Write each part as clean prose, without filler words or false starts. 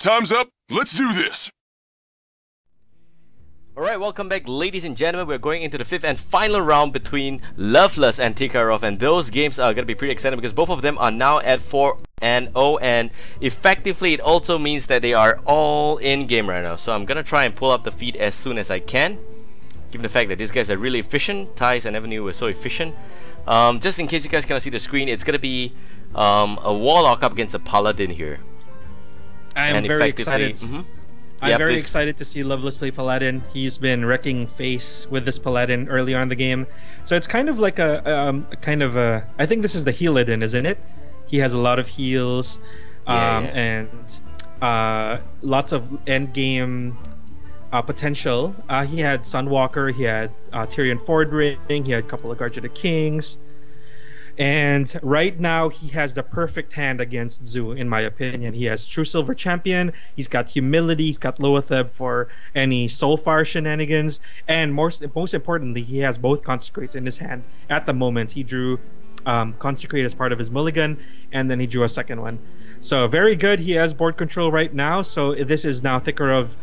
Time's up. Let's do this. Alright, welcome back, ladies and gentlemen. We're going into the fifth and final round between Loveless and THiCAROV, and those games are going to be pretty exciting because both of them are now at 4-0, and effectively it also means that they are all in game right now. So I'm going to try and pull up the feed as soon as I can, given the fact that these guys are really efficient. Thais and Avenue were so efficient. Just in case you guys cannot see the screen, it's going to be a Warlock up against a Paladin here. I am very excited. I'm very please. excited to see Loveless play Paladin. He's been wrecking face with this Paladin early on in the game. So it's kind of like I think this is the Healadin, isn't it? He has a lot of heals and lots of end game potential. He had Sunwalker, he had Tyrion Fordring, he had a couple of Guardian of Kings. And right now he has the perfect hand against Zoo, in my opinion. He has True Silver Champion, he's got Humility, he's got Loatheb for any Soulfire shenanigans, and most importantly, he has both Consecrates in his hand. At the moment, he drew Consecrate as part of his mulligan, and then he drew a second one. So very good. He has board control right now, so this is now THiCAROV.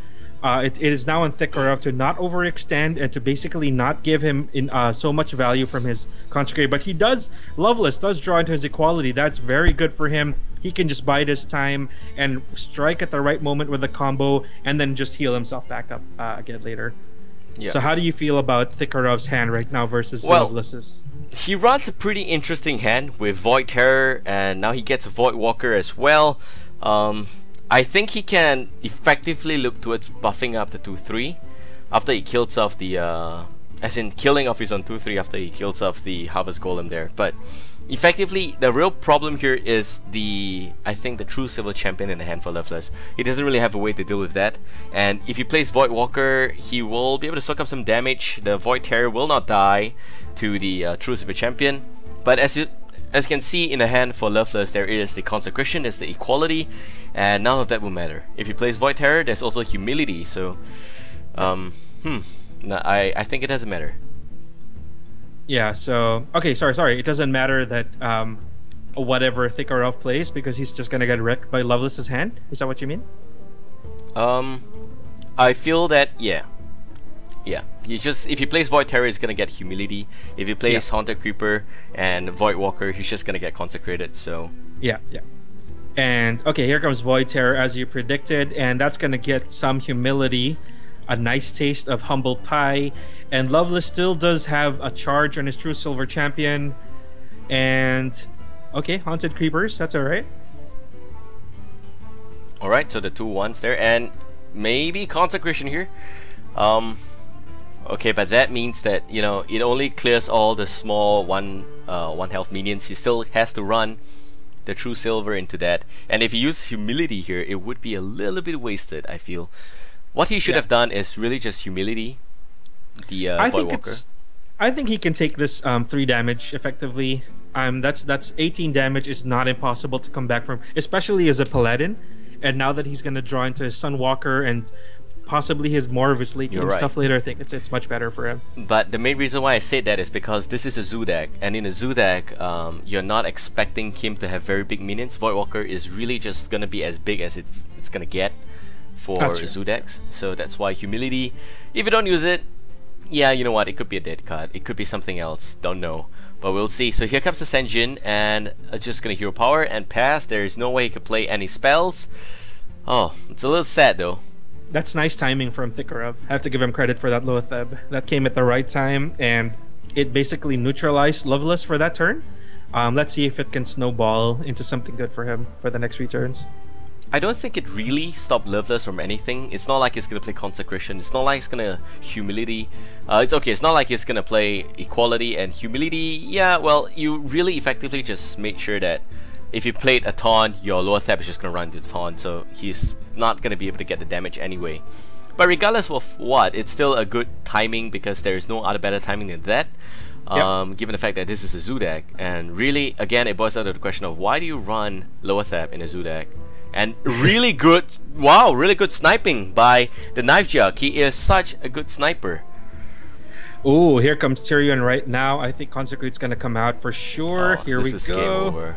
It is now on THiCAROV to not overextend and to basically not give him so much value from his Consecrate. But he does, Loveless does draw into his equality. That's very good for him. He can just bide his time and strike at the right moment with a combo and then just heal himself back up again later. Yeah. So how do you feel about THiCAROV's hand right now versus Loveless's? He runs a pretty interesting hand with Void Terror, and now he gets a Void Walker as well. I think he can effectively look towards buffing up the 2-3 after he kills off the as in killing off his own 2-3 after he kills off the Harvest Golem there. But effectively, the real problem here is I think the True Silver Champion in the hand for Loveless. He doesn't really have a way to deal with that, and if he plays Void Walker, he will be able to soak up some damage. The Void Terror will not die to the True Silver Champion, but as you can see in the hand for Loveless, there is the Consecration, there's the Equality, and none of that will matter. If he plays Void Terror, there's also Humility, so no, I think it doesn't matter. Yeah, so okay, sorry. It doesn't matter that whatever THiCAROV plays because he's just gonna get wrecked by Loveless's hand. Is that what you mean? I feel that yeah. If he plays Void Terror, he's gonna get Humility. If he plays Haunted Creeper and Void Walker, he's just gonna get Consecrated. So yeah. And okay, here comes Void Terror as you predicted, and that's gonna get some Humility, a nice taste of Humble Pie, and Loveless still does have a charge on his True Silver Champion, and okay, Haunted Creepers, that's alright. Alright, so the 2-1s there, and maybe Consecration here. Okay, but that means that, you know, it only clears all the small one health minions. He still has to run the True Silver into that, and if he uses Humility here, it would be a little bit wasted, I feel. What he should have done is really just Humility the Void Walker. I think he can take this 3 damage effectively. That's 18 damage is not impossible to come back from, especially as a Paladin. And now that he's gonna draw into his Sunwalker and possibly his more of his late game stuff later, I think it's much better for him. But the main reason why I say that is because this is a Zoo deck, and in a Zoo deck, you're not expecting him to have very big minions. Void Walker is really just gonna be as big as it's gonna get for Zoo decks. So that's why Humility, if you don't use it, yeah, you know what, it could be a dead card, it could be something else, don't know, but we'll see. So here comes the Senjin, and it's just gonna Hero Power and pass. There is no way he could play any spells. Oh, it's a little sad though. That's nice timing from THiCAROV. I have to give him credit for that Loatheb. That came at the right time, and it basically neutralized Loveless for that turn. Let's see if it can snowball into something good for him for the next 3 turns. I don't think it really stopped Loveless from anything. It's not like he's gonna play Consecration. It's not like he's gonna Humility. It's okay. It's not like he's gonna play Equality and Humility. Yeah, well, you really effectively just made sure that if you played a taunt, your Loatheb is just gonna run to the taunt, so he's not gonna be able to get the damage anyway. But regardless of what, it's still a good timing because there is no other better timing than that. Given the fact that this is a Zoo deck, and really, again, it boils down to the question of why do you run Loatheb in a Zoo deck? And really good, wow, really good sniping by the Knife Jug. He is such a good sniper. Oh, here comes Tyrion right now. I think Consecrate's gonna come out for sure. Here we go. This is game over.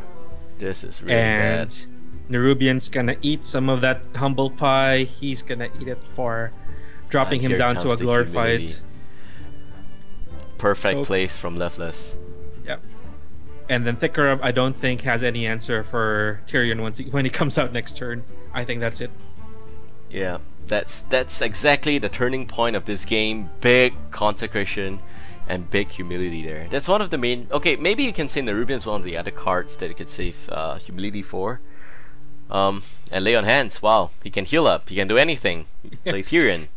This is really bad. Nerubian's gonna eat some of that humble pie. He's gonna eat it for dropping him Here down to a comes the glorified. humility. Perfect place from Loveless. Yep. And then THiCAROV, I don't think has any answer for Tyrion when he comes out next turn. I think that's it. Yeah, that's exactly the turning point of this game. Big consecration and big humility there. That's one of the main... Okay, maybe you can say Nerubian's one of the other cards that you could save humility for. And lay on hands. Wow, he can heal up. He can do anything. Play Tyrion.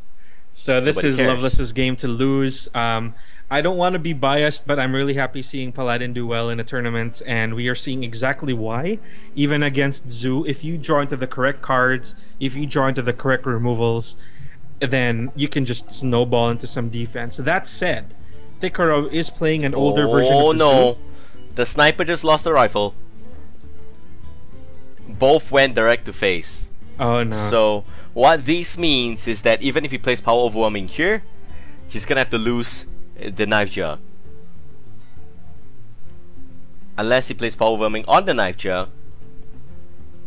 So this Nobody is cares. Loveless's game to lose. I don't want to be biased, but I'm really happy seeing Paladin do well in a tournament, and we are seeing exactly why. Even against Zoo, if you draw into the correct cards, if you draw into the correct removals, then you can just snowball into some defense. That said, THiCAROV is playing an older version of the Oh no, Zoo. the sniper just lost the rifle. Both went direct to face. Oh no. So what this means is that even if he plays Power Overwhelming here, he's gonna have to lose the Knife Jug. Unless he plays Power Overwhelming on the Knife Jug,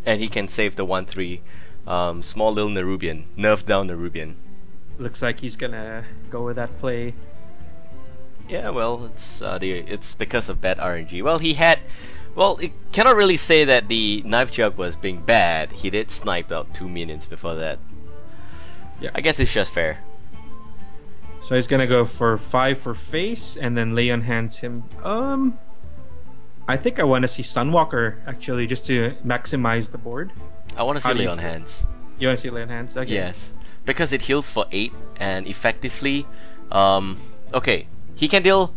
and he can save the 1/3 small little Nerubian, nerf down Nerubian. Looks like he's gonna go with that play. Yeah, well, it's because of bad RNG. Well, it cannot really say that the Knife Jug was being bad. He did snipe out 2 minions before that. Yeah. I guess it's just fair. So he's gonna go for 5 for face, and then lay on hands him. I think I want to see Sunwalker actually, just to maximize the board. I want to How see do you lay on feel? hands. You want to see lay on hands? Okay. Yes, because it heals for 8 and effectively, okay, he can deal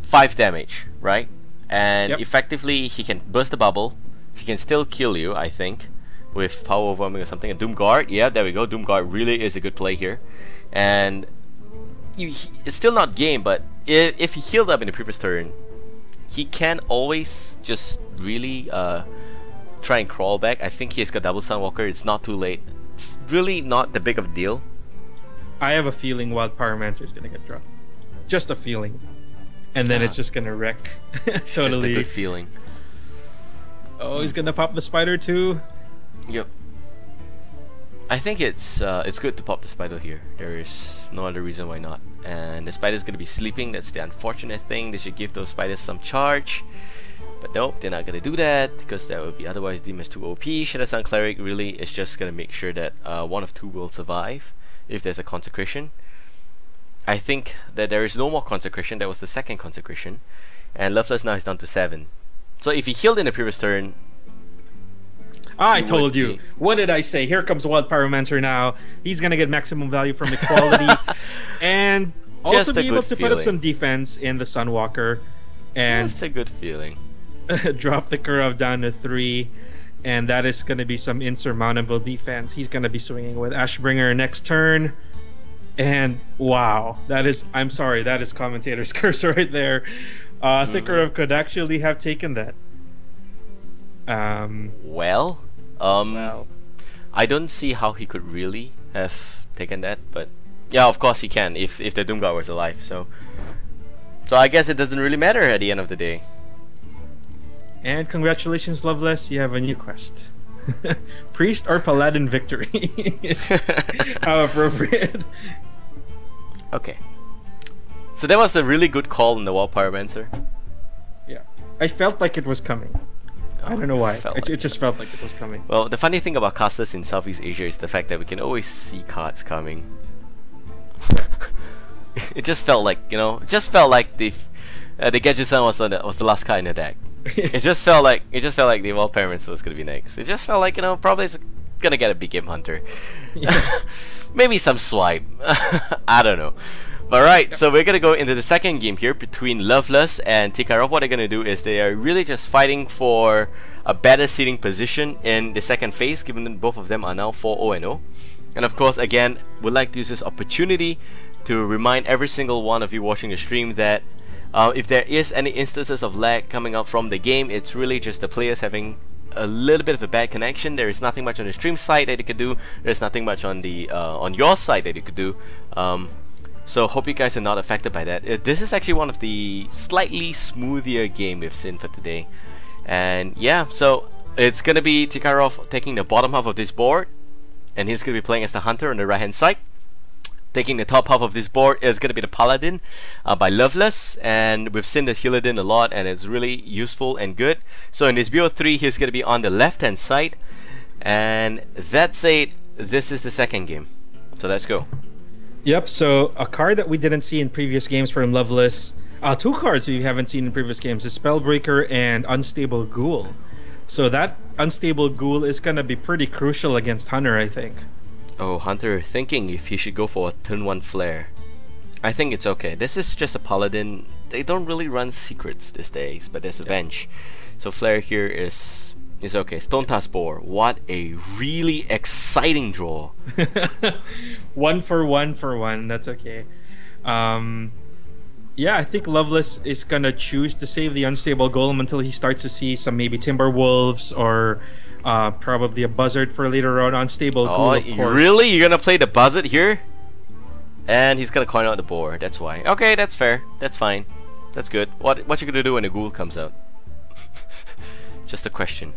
5 damage, right? And Yep. effectively he can burst the bubble. He can still kill you, I think, with Power Overwhelming or something. And Doom Guard, yeah, there we go. Doom Guard really is a good play here, and it's still not game. But if he healed up in the previous turn, he can always just really try and crawl back. I think he's got double Sunwalker. It's not too late. It's really not that big of a deal. I have a feeling Wild Pyromancer is gonna get dropped. Just a feeling. And then it's just gonna wreck. Just a Totally. good feeling. Oh, he's gonna pop the spider too. Yep. I think it's good to pop the spider here. There is no other reason why not. And the spider's gonna be sleeping. That's the unfortunate thing. They should give those spiders some charge. But nope, they're not gonna do that because that would be otherwise deemed as too OP. Shadow Sun Cleric really is just gonna make sure that one of two will survive if there's a consecration. I think that there is no more consecration. That was the second consecration, and Loveless now is down to 7. So if he healed in the previous turn, I He told would you. be. What did I say? Here comes Wild Pyromancer now. He's gonna get maximum value from equality, and also Just a be able good to put up feeling. some defense in the Sunwalker, and just a good feeling. drop the curve down to 3, and that is gonna be some insurmountable defense. He's gonna be swinging with Ashbringer next turn. And wow, that is, I'm sorry, that is commentator's curse right there. THiCAROV could actually have taken that. Well, Wow. I don't see how he could really have taken that, but yeah, of course he can if the Doomguard was alive. So I guess it doesn't really matter at the end of the day. And congratulations, Loveless, you have a new quest. Priest or Paladin victory. How appropriate. Okay. So that was a really good call on the Wild Pyromancer. Yeah. I felt like it was coming. I don't know why. Felt It like just felt like it was coming. Well, the funny thing about casters in Southeast Asia is the fact that we can always see cards coming. It just felt like, you know, it just felt like the Gadget-san was the last card in the deck. It just felt like the Wild Pyromancer was gonna be next. It just felt like, you know, probably it's gonna get a big game hunter. Maybe some swipe. I don't know. But right, so we're gonna go into the second game here between Loveless and THiCAROV. What they're gonna do is they are really just fighting for a better seating position in the second phase, given that both of them are now 4-0-0. And of course, again, would like to use this opportunity to remind every single one of you watching the stream that if there is any instances of lag coming out from the game, it's really just the players having a little bit of a bad connection. There is nothing much on the stream side that you could do. There's nothing much on the on your side that you could do. So hope you guys are not affected by that. This is actually one of the slightly smoother game we've seen for today. And yeah, so it's gonna be THiCAROV taking the bottom half of this board, and he's gonna be playing as the Hunter on the right hand side. Taking the top half of this board is gonna be the Paladin by Loveless, and we've seen the Healadin a lot, and it's really useful and good. So in this BO3, he's gonna be on the left hand side, and that's it. This is the second game. So let's go. Yep. So a card that we didn't see in previous games from Loveless. Two cards we haven't seen in previous games is Spellbreaker and Unstable Ghoul. So that Unstable Ghoul is gonna be pretty crucial against Hunter, I think. Oh, Hunter thinking if he should go for a turn 1 flare. I think it's okay. This is just a Paladin. They don't really run secrets these days, but there's Avenge. So flare here is okay. Stone Tusk Boar. What a really exciting draw. 1 for 1 for 1. That's okay. Yeah, I think Loveless is gonna choose to save the Unstable Golem until he starts to see some maybe Timberwolves or probably a Buzzard for later on. Unstable Ghoul, of course. Really? You're gonna play the Buzzard here? And he's gonna coin out the board. That's why. Okay, that's fair. That's fine. That's good. What you gonna do when the Ghoul comes out? Just a question.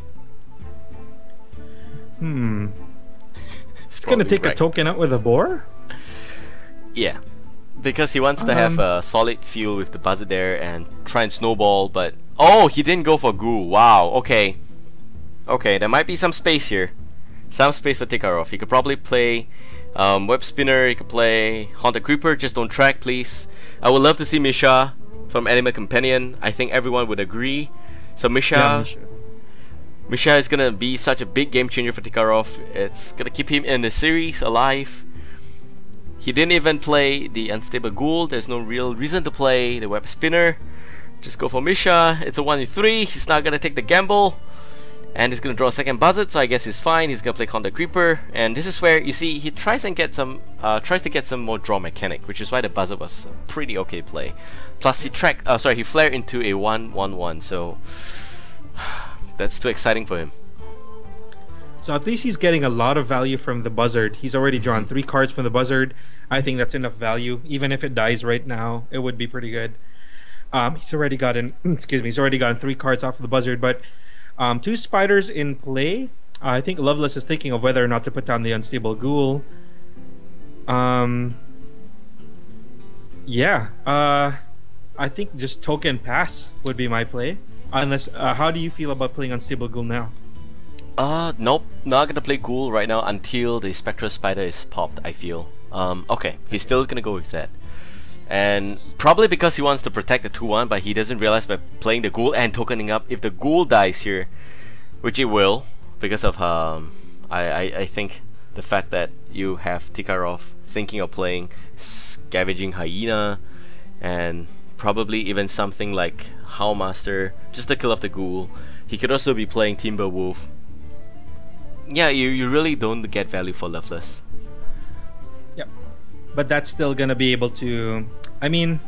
It's gonna take a token out with a boar? Yeah. Because he wants to have a solid fuel with the Buzzard there and try and snowball, but... Oh, he didn't go for Ghoul. Wow, okay. Okay, there might be some space here. Some space for THiCAROV. He could probably play Web Spinner, he could play Haunted Creeper, just don't track, please. I would love to see Misha from Animal Companion. I think everyone would agree. So Misha... Yeah, Misha is gonna be such a big game changer for THiCAROV. It's gonna keep him in the series alive. He didn't even play the Unstable Ghoul. There's no real reason to play the Web Spinner. Just go for Misha. It's a 1v3. He's not gonna take the gamble. And he's gonna draw a second Buzzard, so I guess he's fine. He's gonna play Haunted Creeper. And this is where you see he tries and get some tries to get some more draw mechanic, which is why the Buzzard was a pretty okay play. Plus he he flared into a 1/1/1, so that's too exciting for him. So at least he's getting a lot of value from the Buzzard. He's already drawn 3 cards from the Buzzard. I think that's enough value. Even if it dies right now, it would be pretty good. He's already gotten he's already gotten 3 cards off of the Buzzard, but 2 spiders in play. I think Loveless is thinking of whether or not to put down the Unstable Ghoul. Yeah. I think just token pass would be my play. Unless, how do you feel about playing Unstable Ghoul now? Nope, not gonna play Ghoul right now until the Spectral Spider is popped, I feel. Okay, he's still gonna go with that. And probably because he wants to protect the 2/1, but he doesn't realize by playing the Ghoul and tokening up, if the Ghoul dies here, which it will, because of I think the fact that you have THiCAROV thinking of playing Scavenging Hyena, and probably even something like Howlmaster, just to kill off the Ghoul. He could also be playing Timberwolf. Yeah, you really don't get value for Loveless. Yep. But that's still gonna be able to... I mean,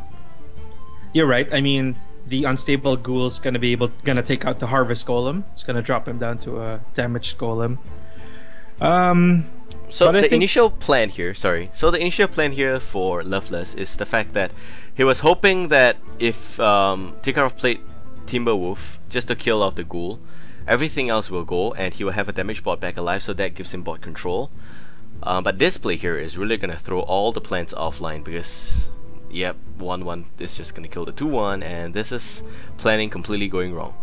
you're right. I mean, the Unstable Ghoul's gonna take out the Harvest Golem. It's gonna drop him down to a damaged Golem. So the initial plan here, So the initial plan here for Loveless is the fact that he was hoping that if THiCAROV played Timberwolf just to kill off the Ghoul, everything else will go and he will have a damage bot back alive, so that gives him bot control. But this play here is really gonna throw all the plans offline because, yep, 1/1 is just gonna kill the 2/1, and this is planning completely going wrong.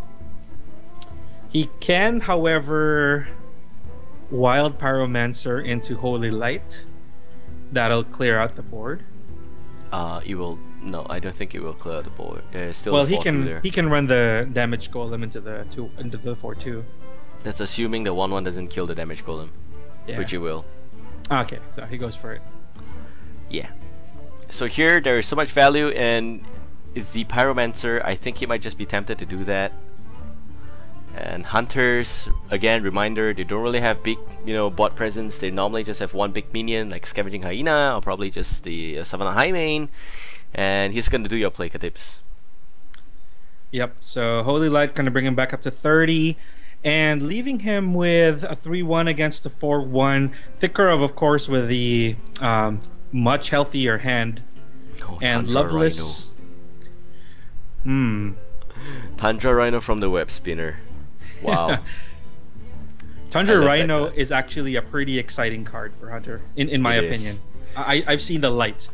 He can, however, Wild Pyromancer into Holy Light. That'll clear out the board. It will. No, I don't think it will clear out the board. There's still well, a 4/2 there. He can run the damage golem into the 4/2. That's assuming the 1/1 doesn't kill the damage golem, which it will. Okay, so he goes for it. Yeah. So here there is so much value in the Pyromancer. I think he might just be tempted to do that. And Hunters, again, reminder, they don't really have big, bot presence. They normally just have one big minion like Scavenging Hyena or probably just the Savannah Highmane. And he's going to do your play, Katips. Yep, so Holy Light going to bring him back up to 30. And leaving him with a 3/1 against a 4/1. THiCAROV, of course, with the much healthier hand. Oh, and Tundra Loveless. Rhino. Tundra Rhino from the Web Spinner. Wow. Tundra love that Rhino card. is actually a pretty exciting card for Hunter, in my It opinion. is. I've seen the light.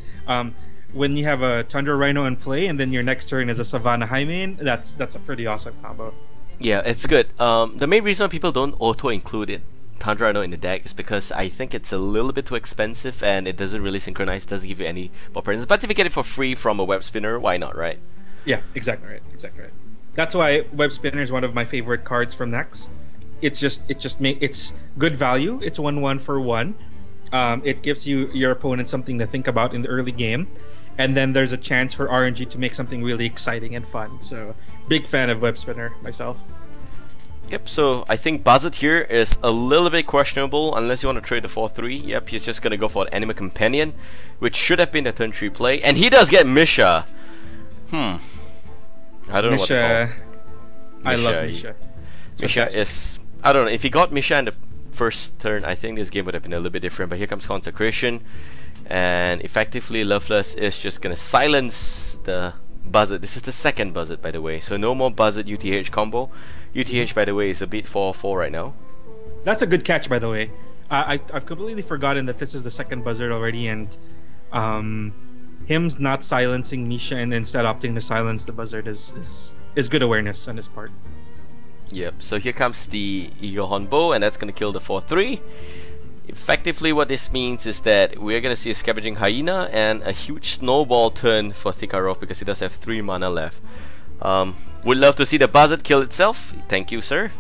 When you have a Tundra Rhino in play, and then your next turn is a Savannah Hymen, that's a pretty awesome combo. Yeah, it's good. The main reason people don't auto-include it, Tundra Rhino in the deck, is because I think it's a little bit too expensive and it doesn't really synchronize, doesn't give you any ball presence. But if you get it for free from a web spinner, why not, right? Yeah, exactly right. Exactly right. That's why Web Spinner is one of my favorite cards from Nex. It's good value. It's 1/1 for 1. It gives your opponent something to think about in the early game, and then there's a chance for RNG to make something really exciting and fun. So, big fan of Web Spinner myself. Yep, so I think Buzzard here is a little bit questionable unless you want to trade the 4/3. Yep, he's just going to go for an Animal Companion, which should have been a turn 3 play. And he does get Misha. I don't know what to Misha, call I love Misha. Misha is... I don't know, if he got Misha in the first turn, I think this game would have been a little bit different. But here comes Consecration. And effectively, Loveless is just going to silence the Buzzard. This is the second Buzzard, by the way. So no more Buzzard UTH combo. UTH, by the way, is a bit 4/4 right now. That's a good catch, by the way. I've completely forgotten that this is the second Buzzard already, and him not silencing Misha and instead opting to silence the Buzzard is good awareness on his part. Yep, so here comes the Eagle Horn Bow, and that's going to kill the 4/3. Effectively, what this means is that we're going to see a Scavenging Hyena and a huge snowball turn for THiCAROV because he does have 3 mana left. Would love to see the Buzzard kill itself. Thank you, sir.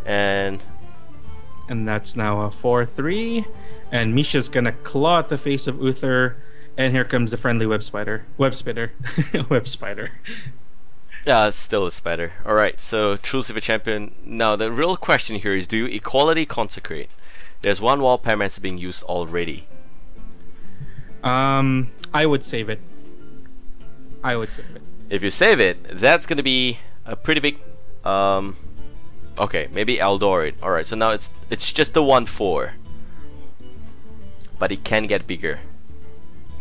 And that's now a 4/3, and Misha's gonna claw at the face of Uther, and here comes the friendly web spinner. Web spider. still a spider. Alright, so True Silver Champion. Now the real question here is, do you Equality Consecrate? There's one wall Pyromancer being used already. I would save it. If you save it, that's gonna be a pretty big okay, maybe Eldor it. Alright, so now it's just the 1/4. But it can get bigger.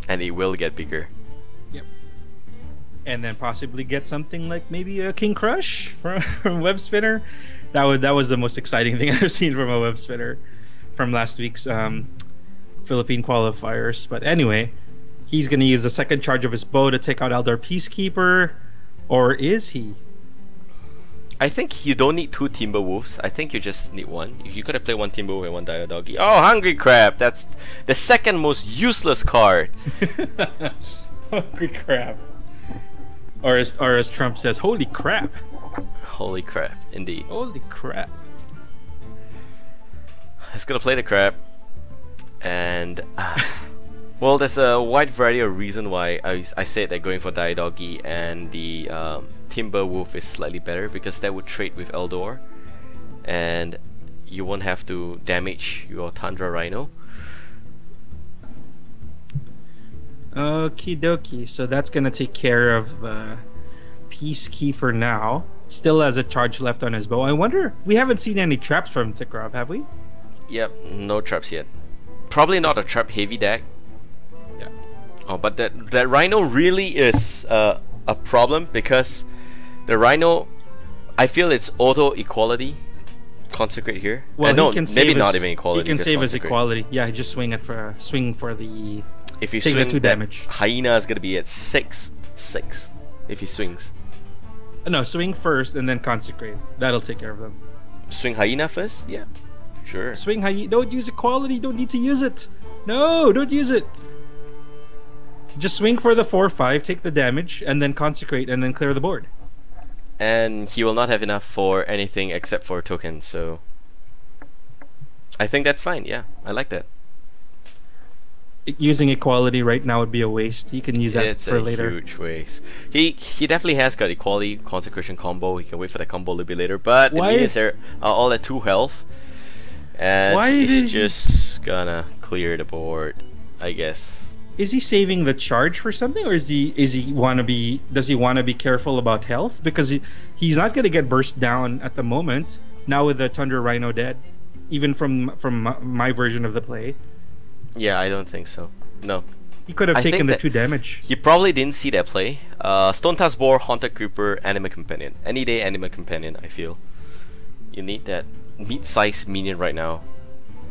And it will get bigger. Yep. And then possibly get something like maybe a King Crush from Web Spinner. That was the most exciting thing I've seen from a Web Spinner from last week's Philippine qualifiers. But anyway, he's gonna use the second charge of his bow to take out Eldar Peacekeeper. Or is he? I think you don't need 2 Timberwolves. I think you just need 1. You could have played 1 Timberwolf and 1 Dire Doggy. Oh, Hungry Crab! That's the second most useless card. Hungry Crab. Or as Trump says, holy crap. Holy crap, indeed. Holy crap. It's gonna play the crab. And well, there's a wide variety of reason why I said that going for Dire Doggy and the Timberwolf is slightly better, because that would trade with Eldor and you won't have to damage your Tundra Rhino. Okie dokie, so that's gonna take care of Peacekeeper now. Still has a charge left on his bow. I wonder, we haven't seen any traps from THiCAROV, have we? Yep, no traps yet. Probably not a trap heavy deck. Yeah. Oh, but that Rhino really is a problem, because the Rhino, I feel it's auto equality consecrate here. Well, no, he can maybe save not his, even equality. He can save his consecrate. equality. Yeah, he just swing for the. If you take swing, the 2 that damage. Hyena is gonna be at 6/6 if he swings. No, swing first and then consecrate. That'll take care of them. Swing Hyena first? Yeah, sure. Swing Hyena. Don't use equality. Don't need to use it. No, don't use it. Just swing for the 4/5, take the damage, and then consecrate, and then clear the board. And he will not have enough for anything except for tokens, so I think that's fine. Yeah, I like that. Using equality right now would be a waste. He can use that It's for a later. huge waste. He definitely has got equality consecration combo. He can wait for that combo a little bit later, but the Why- minions are all at 2 health, and Why did he's he- just gonna clear the board, I guess. Is he saving the charge for something, or does he want to be careful about health? Because he's not going to get burst down at the moment. Now with the Tundra Rhino dead, even from my version of the play, Yeah, I don't think so. No. he could have I taken think the that 2 damage. He probably didn't see that play. Stone Task Boar, Haunted Creeper, Anima Companion. Any day Anima Companion, I feel. You need that mid-sized minion right now.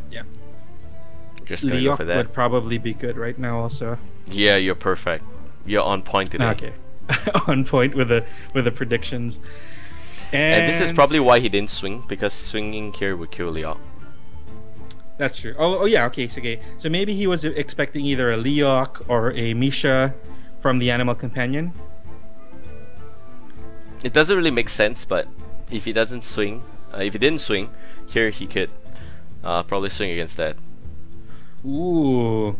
Yeah. Just gonna go for Leok that. would probably be good right now also. Yeah, you're perfect. You're on point today. Okay. On point with the predictions. And this is probably why he didn't swing, because swinging here would kill Leok. That's true. Oh yeah, okay. So maybe he was expecting either a Leok or a Misha from the Animal Companion. It doesn't really make sense, but if he doesn't swing, if he didn't swing, here he could probably swing against that. Ooh.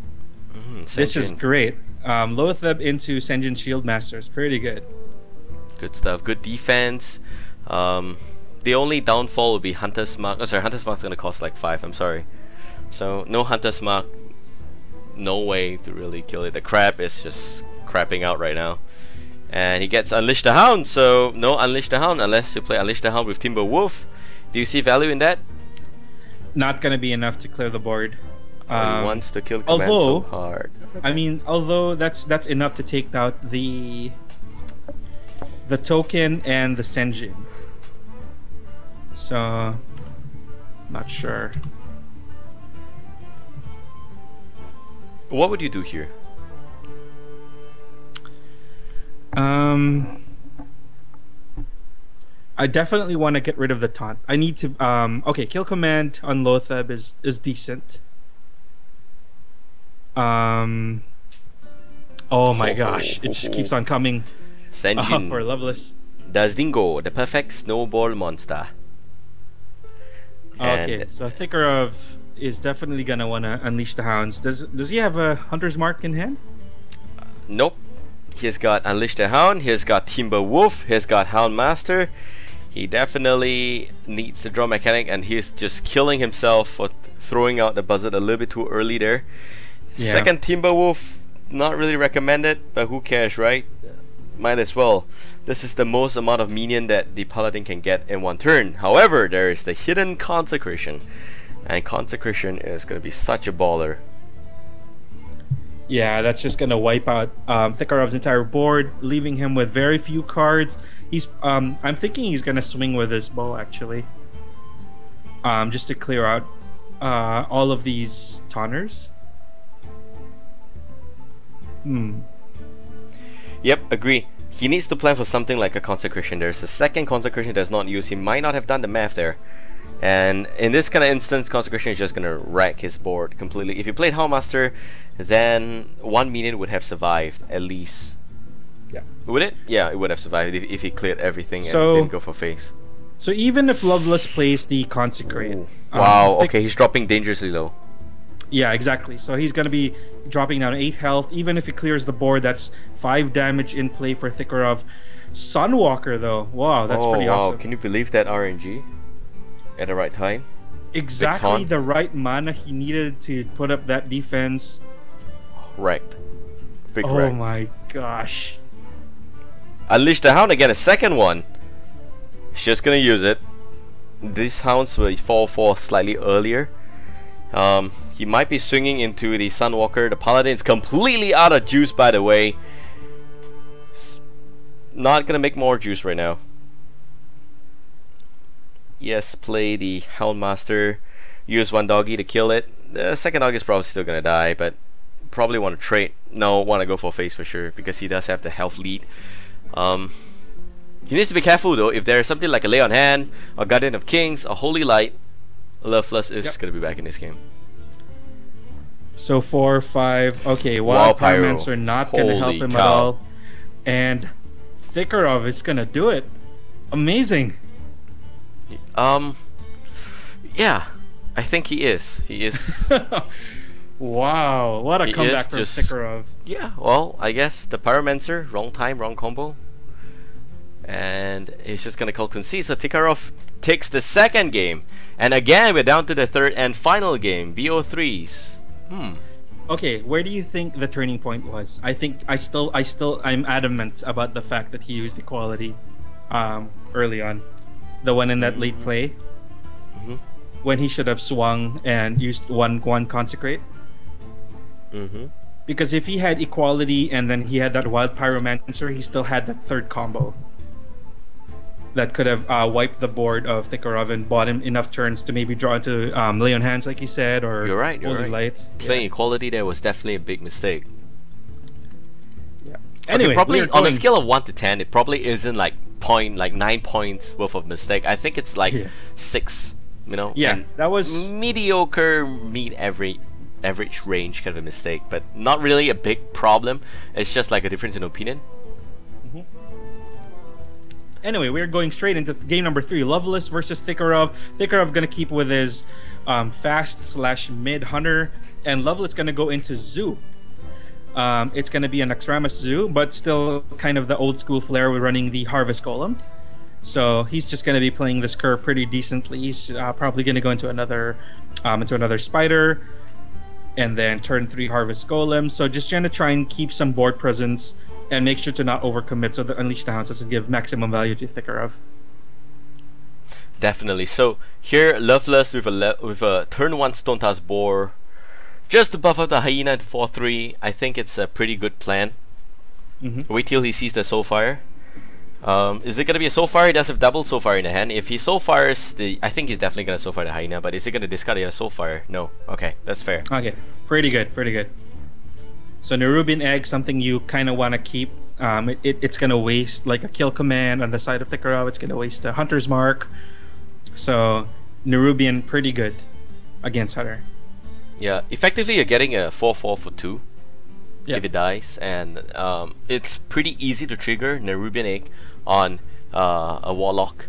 This is Senjin. great. Lotheb into Senjin Shieldmasters. Pretty good. Good stuff. Good defense. The only downfall would be Hunter's Mark. Oh, sorry, Hunter's Mark's gonna cost like 5. I'm sorry. So no Hunter's Mark. No way to really kill it. The crab is just crapping out right now. And he gets Unleash the Hound. So no Unleash the Hound unless you play Unleash the Hound with Timber Wolf. Do you see value in that? Not gonna be enough to clear the board. He wants to kill command so hard. I mean, although that's enough to take out the token and the Senjin. So, not sure. What would you do here? I definitely want to get rid of the taunt. I need to okay, kill command on Lotheb is decent. Oh my gosh, it just keeps on coming. Senjin For Loveless. does Dingo, the perfect snowball monster. Okay, so THiCAROV is definitely gonna wanna unleash the hounds. Does he have a Hunter's Mark in hand? Nope. He's got Unleash the Hound, he's got Timber Wolf, he's got Hound Master. He definitely needs the draw mechanic, and he's just killing himself for throwing out the buzzard a little bit too early there. Yeah. Second Timber Wolf, not really recommended, but who cares, right? Might as well. This is the most amount of minion that the Paladin can get in one turn. However, there is the hidden Consecration, and Consecration is going to be such a baller. Yeah, that's just gonna wipe out THiCAROV's entire board, leaving him with very few cards. He's I'm thinking he's gonna swing with his bow actually, just to clear out all of these taunters. Yep, agree. He needs to plan for something like a Consecration. There's a second Consecration that's not used. He might not have done the math there. And in this kind of instance, Consecration is just going to wreck his board completely. If you played Houndmaster, then 1 minion would have survived at least. Yeah. Would it? Yeah, it would have survived if he cleared everything and So- didn't go for face. So even if Loveless plays the Consecrate, Wow, okay, he's dropping dangerously low. yeah, exactly. So he's gonna be dropping down 8 health. Even if he clears the board, that's 5 damage in play for THiCAROV. Sunwalker though, wow, that's pretty awesome. Can you believe that RNG? At the right time? Exactly taunt. the right mana he needed to put up that defense. Wrecked. Big Oh wreck. my gosh. Unleash the Hound again, a second one. He's just gonna use it. These hounds will fall for slightly earlier. He might be swinging into the Sunwalker. The Paladin's completely out of juice, by the way. Not gonna make more juice right now. Yes, play the Houndmaster. Use one doggy to kill it. The second dog is probably still gonna die, but probably want to trade. No, want to go for face for sure because he does have the health lead. He needs to be careful though. If there's something like a Lay on Hand, or Guardian of Kings, or Holy Light, Loveless is gonna be back in this game. So 4, 5. Okay, Wild Pyromancer not gonna help Holy him cow. at all. And THiCAROV is gonna do it. Amazing. Yeah, I think he is. He is. Wow, what a He comeback is from just- THiCAROV. Yeah, well, I guess the Pyromancer, wrong time, wrong combo. And he's just gonna call concede. So THiCAROV takes the second game. And again, we're down to the third and final game, BO3s. Okay, where do you think the turning point was? I'm adamant about the fact that he used equality early on. The one in that late play. When he should have swung and used one Consecrate. Because if he had equality and then he had that Wild Pyromancer, he still had that third combo. that could have wiped the board of THiCAROV and bought him enough turns to maybe draw into lay on hands, like he said, or You're right. Holy Light. Playing equality there was definitely a big mistake. Yeah. Okay, Anyway, probably on a scale of 1 to 10, it probably isn't like 9 points worth of mistake. I think it's like 6. You know. Yeah, and that was mediocre, average range kind of a mistake, but not really a big problem. It's just like a difference in opinion. Anyway, we're going straight into game number 3, Loveless versus THiCAROV. THiCAROV gonna keep with his fast/mid hunter, and Loveless gonna go into zoo. It's gonna be an Extramus zoo, but still kind of the old school flair with running the Harvest Golem. So he's just gonna be playing this curve pretty decently. He's probably gonna go into another spider, and then turn 3 Harvest Golem. So just gonna try and keep some board presence and make sure to not overcommit so that Unleash the Hounds doesn't give maximum value to THiCAROV. Definitely. So here, Loveless with a turn 1 Stone Tusk Boar, just to buff up the Hyena to 4/3. I think it's a pretty good plan. Wait till he sees the Soulfire. Is it gonna be a Soulfire? He does have double Soulfire in the hand. If he Soulfires I think he's definitely gonna Soulfire the Hyena. But is he gonna discard the other Soulfire? No. Okay, that's fair. Okay, pretty good, pretty good. So Nerubian Egg, something you kind of want to keep. It's going to waste like a kill command on the side of THiCAROV. It's going to waste a Hunter's Mark. So Nerubian, pretty good against Hunter. Yeah, effectively you're getting a 4/4 for 2 if it dies. And it's pretty easy to trigger Nerubian Egg on a Warlock.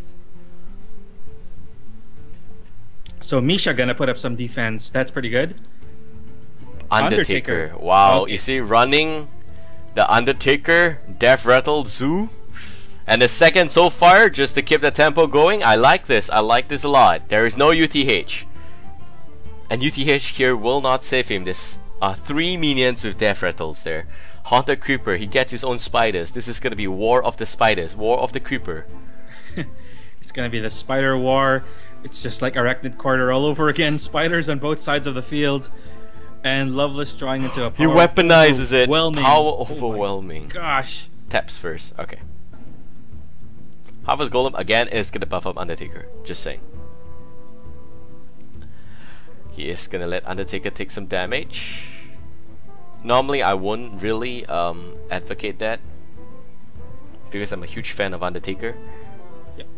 So Misha going to put up some defense. That's pretty good. Undertaker. Wow, okay. You see, running the Undertaker, Death Rattle Zoo, and the second Soulfire just to keep the tempo going. I like this. I like this a lot. There is no UTH. And UTH here will not save him. There's 3 minions with Death Rattles there. Haunted Creeper, he gets his own spiders. This is going to be War of the Spiders, War of the Creeper. It's going to be the Spider War. It's just like Arachnid Quarter all over again. Spiders on both sides of the field. And Loveless drawing into a power. He weaponizes it. Power Oh overwhelming. Gosh. Taps first. Okay. Harvest Golem again is gonna buff up Undertaker. Just saying. He is gonna let Undertaker take some damage. Normally I wouldn't really advocate that, because I'm a huge fan of Undertaker. Yep.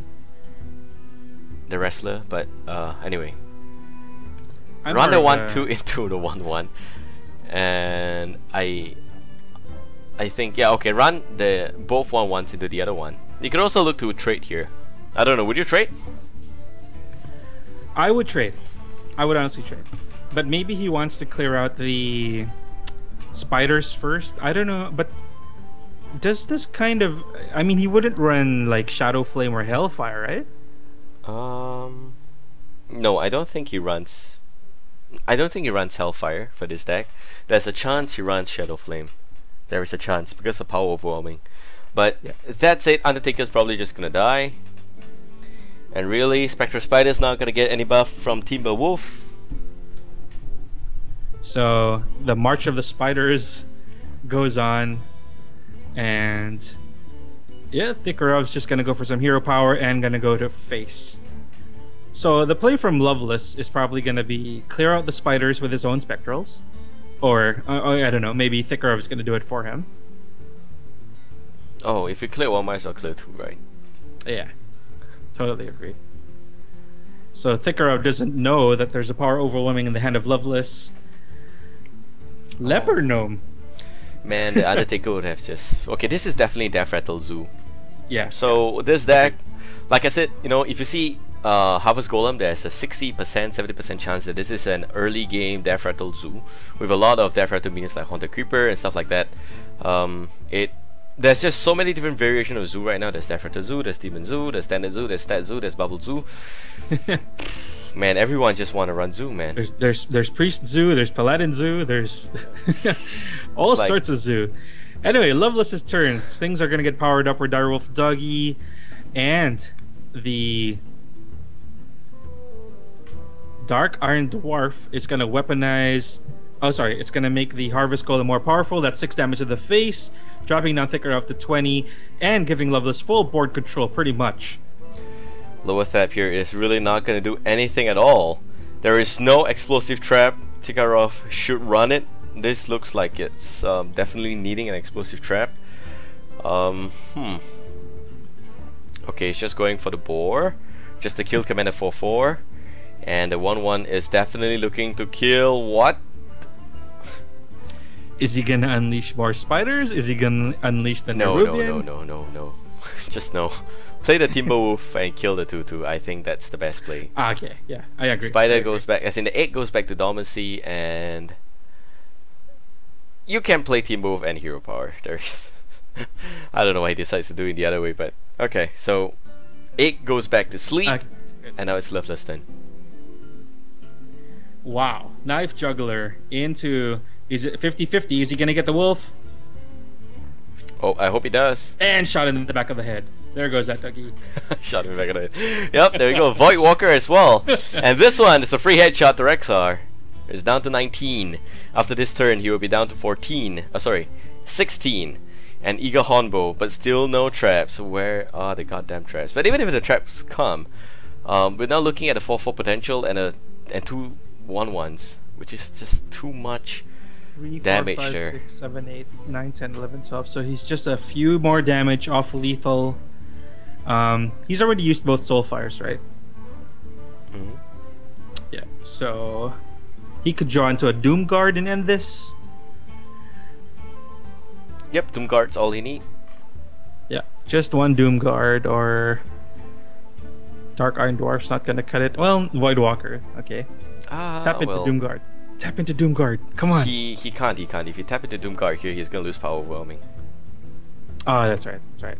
The wrestler, but anyway. I'm Run the 1/2 into the 1/1, and I think okay. Run the both 1/1s into the other one. You could also look to trade here. I don't know. Would you trade? I would trade. I would honestly trade, but maybe he wants to clear out the spiders first. I don't know, but does this kind of? I mean, he wouldn't run like Shadow Flame or Hellfire, right? No, I don't think he runs. I don't think he runs Hellfire for this deck. There's a chance he runs Shadow Flame. There is a chance because of power overwhelming. But that's it. Undertaker's probably just gonna die. And really, Spectral Spider's not gonna get any buff from Timber Wolf. So the March of the Spiders goes on, and THiCAROV's just gonna go for some hero power and gonna go to face. So the play from Loveless is probably going to be clear out the spiders with his own spectrals. Or, I don't know, maybe THiCAROV is going to do it for him. Oh, if you clear one, might as well clear 2, right? Yeah, totally agree. So THiCAROV doesn't know that there's a power overwhelming in the hand of Loveless. Leopard Gnome. Man, the Undertaker would have just... Okay, this is definitely Death Rattle Zoo. Yeah. So this deck, like I said, you know, if you see Harvest Golem, there's a 60%, 70% chance that this is an early game Death Rattle Zoo with a lot of Death Rattle minions like Haunted Creeper and stuff like that. There's just so many different variations of Zoo right now. There's Death Rattle Zoo, there's Demon Zoo, there's Standard Zoo, there's Stat Zoo, there's Bubble Zoo. Man, everyone just want to run Zoo, man. There's Priest Zoo, there's Paladin Zoo, there's all sorts of Zoo. Anyway, Loveless's turn. Things are gonna get powered up for Direwolf Doggy, and the Dark Iron Dwarf is gonna weaponize. Oh, sorry, it's gonna make the Harvest Golem more powerful. That's 6 damage to the face, dropping down THiCAROV to 20, and giving Loveless full board control, pretty much. Lower Thap here is really not going to do anything at all. There is no explosive trap. THiCAROV should run it. This looks like it's definitely needing an explosive trap. Okay, it's just going for the boar. Just to kill Commander 4/4. And the 1/1 is definitely looking to kill what? Is he gonna unleash more spiders? Is he gonna unleash the No. Nerubian? Just no. Play the Timberwolf and kill the 2/2. I think that's the best play. Okay, yeah, I agree. Spider goes back, as in the egg goes back to Dormancy, and you can play Timberwolf and Hero Power. There's I don't know why he decides to do it the other way, but okay. So egg goes back to sleep, and now it's Loveless then. Wow, Knife Juggler into, is it 50-50? Is he gonna get the wolf? Oh, I hope he does. And shot in the back of the head. There goes that Dougie. Shot him in the back of the head. Yep, there we go. Void Walker as well. And this one is a free headshot to Rexar. It's down to 19. After this turn, he will be down to 14. Sorry, 16. And Eager Hornbow, but still no traps. Where are the goddamn traps? But even if the traps come, we're now looking at a 4/4 potential and two 1/1s, which is just too much 3, 4, damage 5, there. 6, 7, 8, 9, 10, 11, 12. So he's just a few more damage off lethal. He's already used both Soulfires, right? Mm-hmm. Yeah. So he could draw into a Doom Guard and end this. Yep, Doomguard's all he needs. Yeah, just one Doom Guard or Dark Iron Dwarf's not gonna cut it. Well, Void Walker. Okay. Tap into well, Doom Guard. Tap into Doom Guard. Come on. He can't. If you tap into Doomguard here, he's gonna lose Power Overwhelming. Oh, that's right. That's right.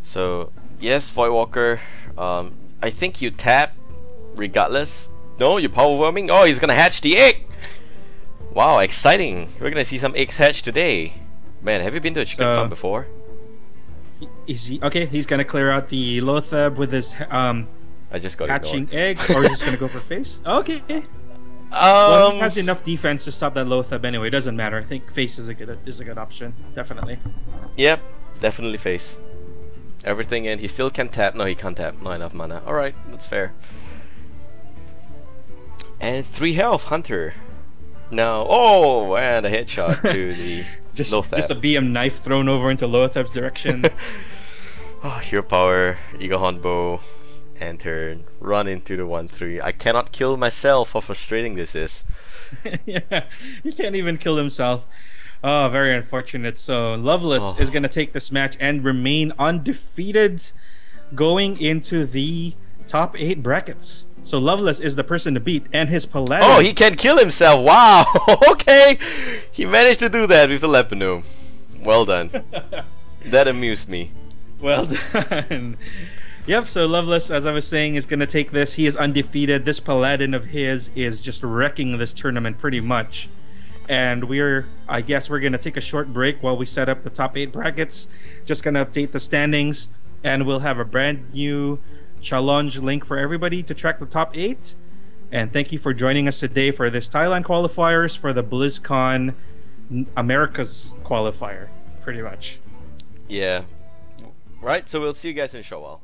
So yes, Void Walker. I think you tap regardless. No, you Power Overwhelming. Oh, he's gonna hatch the egg. Wow, exciting! We're gonna see some eggs hatch today. Man, have you been to a chicken farm before? Is he okay? He's gonna clear out the Lothab with his I just got hatching ignored. eggs, or is he gonna go for face? Okay. Well, he has enough defense to stop that Lothab anyway. It doesn't matter. I think face is a good option. Definitely. Yep, definitely face. Everything in. He still can tap. No, he can't tap. Not enough mana. Alright, that's fair. And 3 health, Hunter. Now, oh, and a headshot to the Lothab. Just a BM knife thrown over into Lothab's direction. Oh, Hero Power, Eagle Hornbow, and turn. Run into the 1/3. I cannot kill myself. How frustrating this is. Yeah, he can't even kill himself. Oh, very unfortunate. So Loveless is going to take this match and remain undefeated going into the top 8 brackets. So Loveless is the person to beat, and his Paladin. Oh, he can kill himself. Wow. Okay. He managed to do that with the Lepinum. Well done. That amused me. Well done. Yep, so Loveless, as I was saying, is going to take this. He is undefeated. This Paladin of his is just wrecking this tournament pretty much. And I guess we're going to take a short break while we set up the top 8 brackets. Just going to update the standings, and we'll have a brand new challenge link for everybody to track the top 8. And thank you for joining us today for this Thailand qualifiers for the BlizzCon Americas Qualifier, pretty much. Yeah. Right, so we'll see you guys in a short while.